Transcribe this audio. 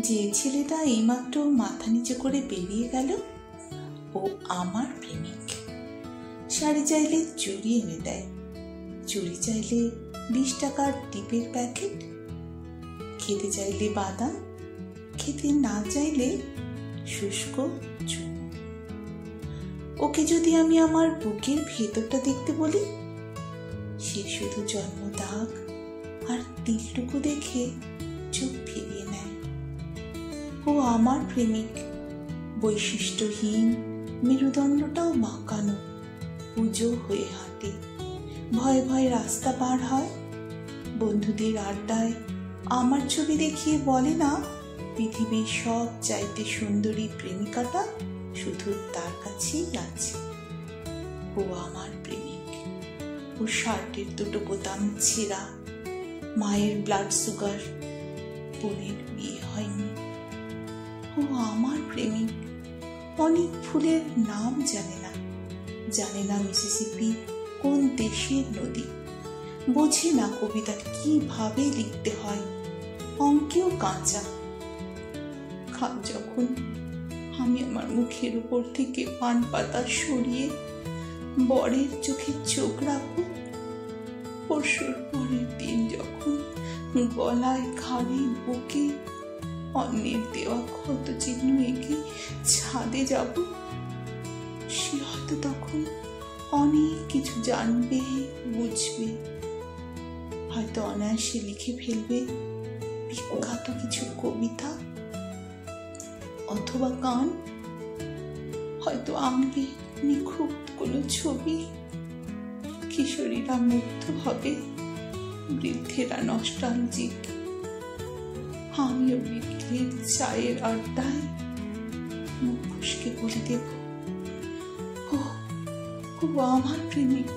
যে ছেলেটা এইমাত্র মাথা নিচু করে বেরিয়ে গেল ও আমার প্রেমিক। শাড়ি চাইলে চুড়ি এনে দেয়, চুড়ি চাইলে 20 টাকার টিপের প্যাকেট, খেতে চাইলে বাদাম, খেতে না চাইলে শুষ্ক চুমু। ওকে যদি আমি আমার বুকের ভেতরটা দেখতে বলি, সে শুধু জন্ম দাগ আর তিলটুকু দেখে চোখ ফিরিয়ে নেয়। ও আমার প্রেমিক, বৈশিষ্ট্যহীন, মেরুদণ্ডটাও বাঁকানো, পুজো হয়ে হাঁটে, ভয়ে ভয়ে রাস্তা পার হয়, বন্ধুদের আড্ডায় আমার ছবি দেখিয়ে বলে না পৃথিবীর সব চাইতে সুন্দরী প্রেমিকাটা শুধু তার কাছেই আছে। ও আমার প্রেমিক, ও শার্টের দুটো বোতাম ছেঁড়া, মায়ের ব্লাড সুগার, বোনের বিয়ে হয়নি। ও আমার প্রেমিক, অনেক ফুলের নাম জানে না, জানে না মিসিসিপি কোন দেশের নদী, বোঝে না কবিতা কিভাবে লিখতে হয়, অঙ্কেও কাঁচা। কাল যখন আমি আমার মুখের উপর থেকে পান পাতা সরিয়ে বরের চোখে চোখ রাখবো, পরশুর পরের দিন যখন গলায়, ঘাড়ে, বুকে অন্যের দেওয়া ক্ষত চিহ্ন এঁকে ছাদে যাব, সে হয়তো তখন অনেক কিছু জানবে, বুঝবে, হয়তো অনায়াসে লিখে ফেলবে বিখ্যাত কিছু কবিতা অথবা গান, হয়তো আঁকবে নিখুঁত কোনো ছবি। কিশোরীরা মুগ্ধ হবে, বৃদ্ধেরা নস্টালজিক, আমিও বৃদ্ধের চায়ের আড্ডায় মুখ ফসকে বলে দেব, ও আমার প্রেমিক।